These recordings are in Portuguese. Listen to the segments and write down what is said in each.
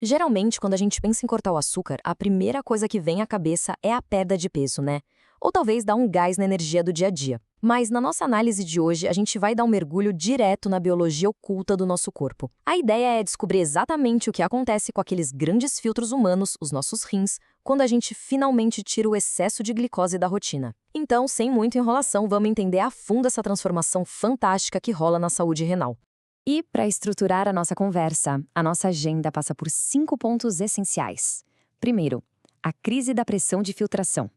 Geralmente, quando a gente pensa em cortar o açúcar, a primeira coisa que vem à cabeça é a perda de peso, né? Ou talvez dar um gás na energia do dia a dia. Mas na nossa análise de hoje, a gente vai dar um mergulho direto na biologia oculta do nosso corpo. A ideia é descobrir exatamente o que acontece com aqueles grandes filtros humanos, os nossos rins, quando a gente finalmente tira o excesso de glicose da rotina. Então, sem muita enrolação, vamos entender a fundo essa transformação fantástica que rola na saúde renal. E, para estruturar a nossa conversa, a nossa agenda passa por 5 pontos essenciais. Primeiro, a crise da pressão de filtração.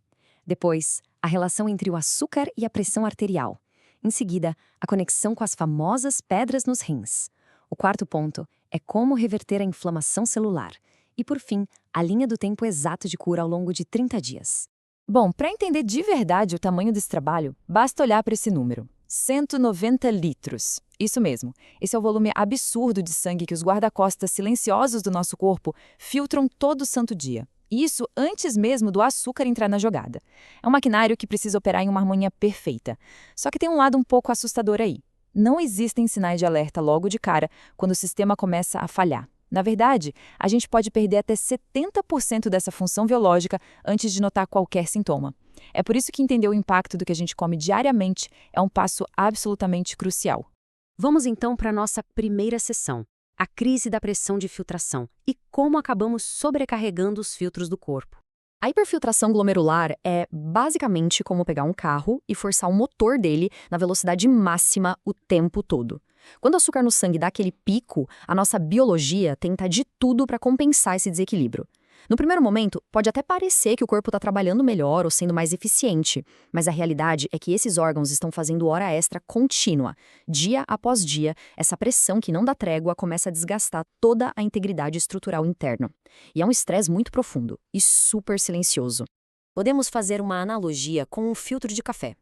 Depois, a relação entre o açúcar e a pressão arterial. Em seguida, a conexão com as famosas pedras nos rins. O quarto ponto é como reverter a inflamação celular. E, por fim, a linha do tempo exato de cura ao longo de 30 dias. Bom, para entender de verdade o tamanho desse trabalho, basta olhar para esse número. 190 litros. Isso mesmo. Esse é o volume absurdo de sangue que os guarda-costas silenciosos do nosso corpo filtram todo santo dia. Isso antes mesmo do açúcar entrar na jogada. É um maquinário que precisa operar em uma harmonia perfeita. Só que tem um lado um pouco assustador aí. Não existem sinais de alerta logo de cara quando o sistema começa a falhar. Na verdade, a gente pode perder até 70% dessa função biológica antes de notar qualquer sintoma. É por isso que entender o impacto do que a gente come diariamente é um passo absolutamente crucial. Vamos então para a nossa primeira sessão, a crise da pressão de filtração e como acabamos sobrecarregando os filtros do corpo. A hiperfiltração glomerular é basicamente como pegar um carro e forçar o motor dele na velocidade máxima o tempo todo. Quando o açúcar no sangue dá aquele pico, a nossa biologia tenta de tudo para compensar esse desequilíbrio. No primeiro momento, pode até parecer que o corpo está trabalhando melhor ou sendo mais eficiente, mas a realidade é que esses órgãos estão fazendo hora extra contínua. Dia após dia, essa pressão que não dá trégua começa a desgastar toda a integridade estrutural interna. E é um estresse muito profundo e super silencioso. Podemos fazer uma analogia com um filtro de café.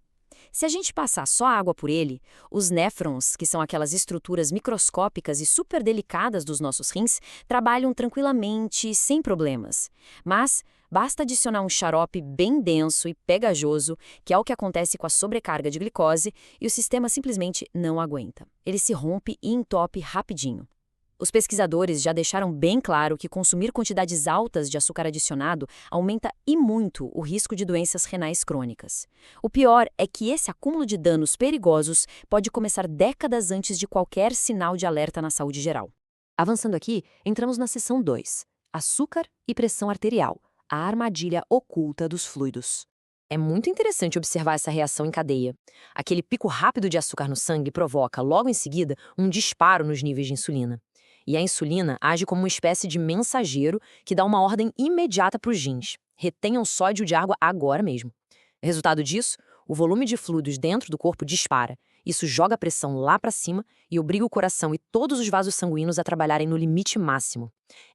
Se a gente passar só água por ele, os néfrons, que são aquelas estruturas microscópicas e super delicadas dos nossos rins, trabalham tranquilamente, sem problemas. Mas basta adicionar um xarope bem denso e pegajoso, que é o que acontece com a sobrecarga de glicose, e o sistema simplesmente não aguenta. Ele se rompe e entope rapidinho. Os pesquisadores já deixaram bem claro que consumir quantidades altas de açúcar adicionado aumenta e muito o risco de doenças renais crônicas. O pior é que esse acúmulo de danos perigosos pode começar décadas antes de qualquer sinal de alerta na saúde geral. Avançando aqui, entramos na seção 2, açúcar e pressão arterial, a armadilha oculta dos fluidos. É muito interessante observar essa reação em cadeia. Aquele pico rápido de açúcar no sangue provoca, logo em seguida, um disparo nos níveis de insulina. E a insulina age como uma espécie de mensageiro que dá uma ordem imediata para os rins. Retenham sódio de água agora mesmo. Resultado disso, o volume de fluidos dentro do corpo dispara. Isso joga a pressão lá para cima e obriga o coração e todos os vasos sanguíneos a trabalharem no limite máximo.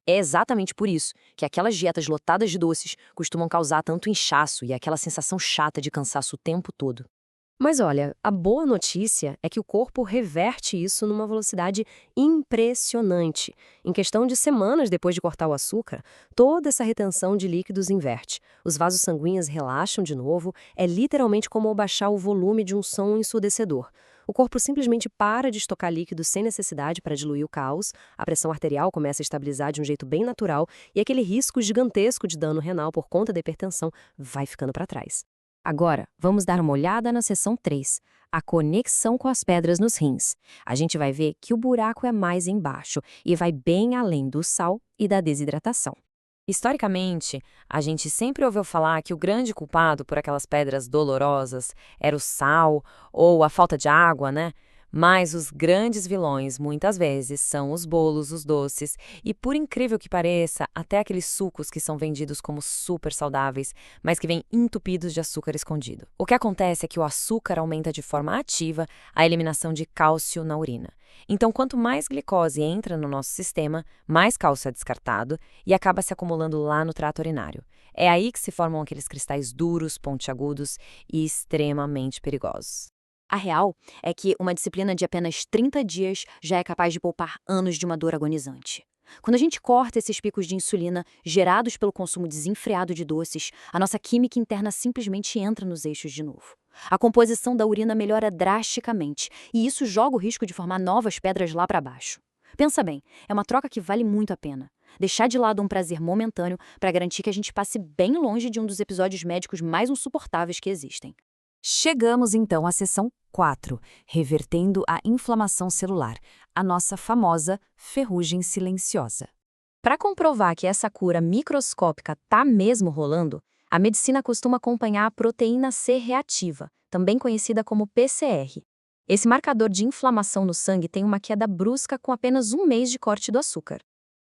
É exatamente por isso que aquelas dietas lotadas de doces costumam causar tanto inchaço e aquela sensação chata de cansaço o tempo todo. Mas olha, a boa notícia é que o corpo reverte isso numa velocidade impressionante. Em questão de semanas depois de cortar o açúcar, toda essa retenção de líquidos inverte. Os vasos sanguíneos relaxam de novo, é literalmente como baixar o volume de um som ensurdecedor. O corpo simplesmente para de estocar líquidos sem necessidade para diluir o caos, a pressão arterial começa a estabilizar de um jeito bem natural e aquele risco gigantesco de dano renal por conta da hipertensão vai ficando para trás. Agora, vamos dar uma olhada na seção 3, a conexão com as pedras nos rins. A gente vai ver que o buraco é mais embaixo e vai bem além do sal e da desidratação. Historicamente, a gente sempre ouviu falar que o grande culpado por aquelas pedras dolorosas era o sal ou a falta de água, né? Mas os grandes vilões, muitas vezes, são os bolos, os doces e, por incrível que pareça, até aqueles sucos que são vendidos como super saudáveis, mas que vêm entupidos de açúcar escondido. O que acontece é que o açúcar aumenta de forma ativa a eliminação de cálcio na urina. Então, quanto mais glicose entra no nosso sistema, mais cálcio é descartado e acaba se acumulando lá no trato urinário. É aí que se formam aqueles cristais duros, pontiagudos e extremamente perigosos. A real é que uma disciplina de apenas 30 dias já é capaz de poupar anos de uma dor agonizante. Quando a gente corta esses picos de insulina gerados pelo consumo desenfreado de doces, a nossa química interna simplesmente entra nos eixos de novo. A composição da urina melhora drasticamente e isso joga o risco de formar novas pedras lá para baixo. Pensa bem, é uma troca que vale muito a pena. deixar de lado um prazer momentâneo para garantir que a gente passe bem longe de um dos episódios médicos mais insuportáveis que existem. Chegamos então à seção 4, revertendo a inflamação celular, a nossa famosa ferrugem silenciosa. Para comprovar que essa cura microscópica está mesmo rolando, a medicina costuma acompanhar a proteína C reativa, também conhecida como PCR. Esse marcador de inflamação no sangue tem uma queda brusca com apenas um mês de corte do açúcar.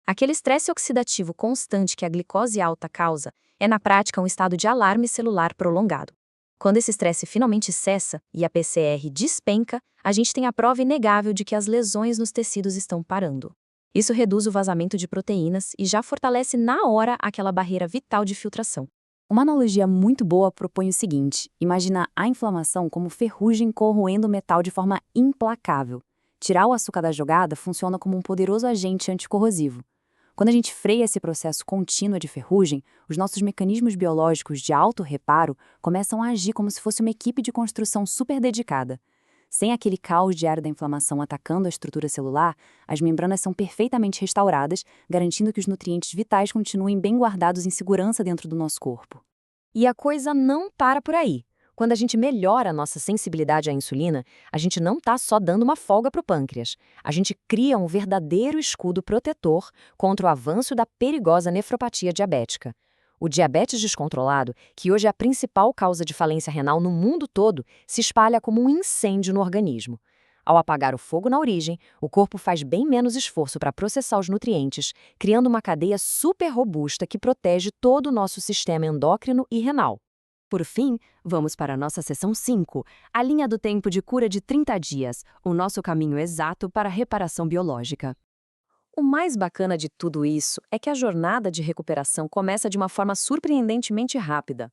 Aquele estresse oxidativo constante que a glicose alta causa é, na prática, um estado de alarme celular prolongado. Quando esse estresse finalmente cessa e a PCR despenca, a gente tem a prova inegável de que as lesões nos tecidos estão parando. Isso reduz o vazamento de proteínas e já fortalece na hora aquela barreira vital de filtração. Uma analogia muito boa propõe o seguinte: imagina a inflamação como ferrugem corroendo o metal de forma implacável. Tirar o açúcar da jogada funciona como um poderoso agente anticorrosivo. Quando a gente freia esse processo contínuo de ferrugem, os nossos mecanismos biológicos de autorreparo começam a agir como se fosse uma equipe de construção super dedicada. Sem aquele caos diário da inflamação atacando a estrutura celular, as membranas são perfeitamente restauradas, garantindo que os nutrientes vitais continuem bem guardados em segurança dentro do nosso corpo. E a coisa não para por aí. Quando a gente melhora a nossa sensibilidade à insulina, a gente não está só dando uma folga para o pâncreas. A gente cria um verdadeiro escudo protetor contra o avanço da perigosa nefropatia diabética. O diabetes descontrolado, que hoje é a principal causa de falência renal no mundo todo, se espalha como um incêndio no organismo. Ao apagar o fogo na origem, o corpo faz bem menos esforço para processar os nutrientes, criando uma cadeia super robusta que protege todo o nosso sistema endócrino e renal. Por fim, vamos para a nossa seção 5, a linha do tempo de cura de 30 dias, o nosso caminho exato para a reparação biológica. O mais bacana de tudo isso é que a jornada de recuperação começa de uma forma surpreendentemente rápida.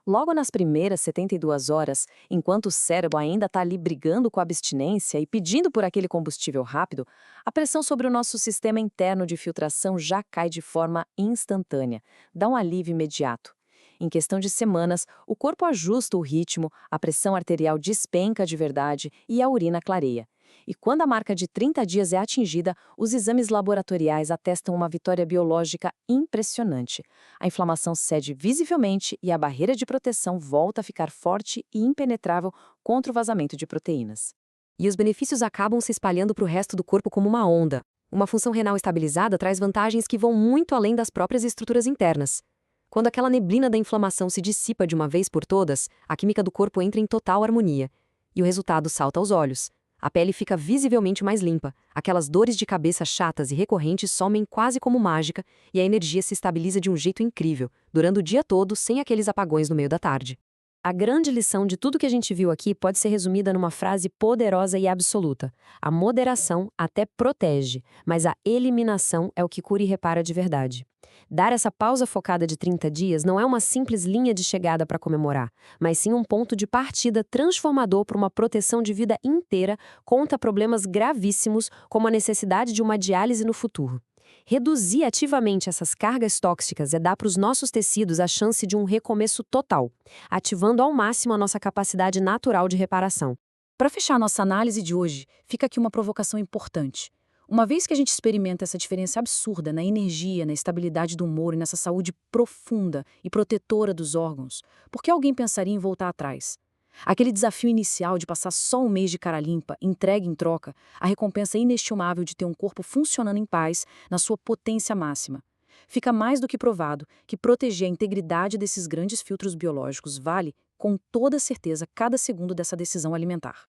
Logo nas primeiras 72 horas, enquanto o cérebro ainda está ali brigando com a abstinência e pedindo por aquele combustível rápido, a pressão sobre o nosso sistema interno de filtração já cai de forma instantânea, dá um alívio imediato. Em questão de semanas, o corpo ajusta o ritmo, a pressão arterial despenca de verdade e a urina clareia. E quando a marca de 30 dias é atingida, os exames laboratoriais atestam uma vitória biológica impressionante. A inflamação cede visivelmente e a barreira de proteção volta a ficar forte e impenetrável contra o vazamento de proteínas. E os benefícios acabam se espalhando para o resto do corpo como uma onda. Uma função renal estabilizada traz vantagens que vão muito além das próprias estruturas internas. Quando aquela neblina da inflamação se dissipa de uma vez por todas, a química do corpo entra em total harmonia. E o resultado salta aos olhos. A pele fica visivelmente mais limpa, aquelas dores de cabeça chatas e recorrentes somem quase como mágica e a energia se estabiliza de um jeito incrível, durando o dia todo sem aqueles apagões no meio da tarde. A grande lição de tudo que a gente viu aqui pode ser resumida numa frase poderosa e absoluta. A moderação até protege, mas a eliminação é o que cura e repara de verdade. Dar essa pausa focada de 30 dias não é uma simples linha de chegada para comemorar, mas sim um ponto de partida transformador para uma proteção de vida inteira contra problemas gravíssimos como a necessidade de uma diálise no futuro. Reduzir ativamente essas cargas tóxicas é dar para os nossos tecidos a chance de um recomeço total, ativando ao máximo a nossa capacidade natural de reparação. Para fechar nossa análise de hoje, fica aqui uma provocação importante. Uma vez que a gente experimenta essa diferença absurda na energia, na estabilidade do humor e nessa saúde profunda e protetora dos órgãos, por que alguém pensaria em voltar atrás? Aquele desafio inicial de passar só um mês de cara limpa, entregue em troca, a recompensa inestimável de ter um corpo funcionando em paz, na sua potência máxima. Fica mais do que provado que proteger a integridade desses grandes filtros biológicos vale, com toda certeza, cada segundo dessa decisão alimentar.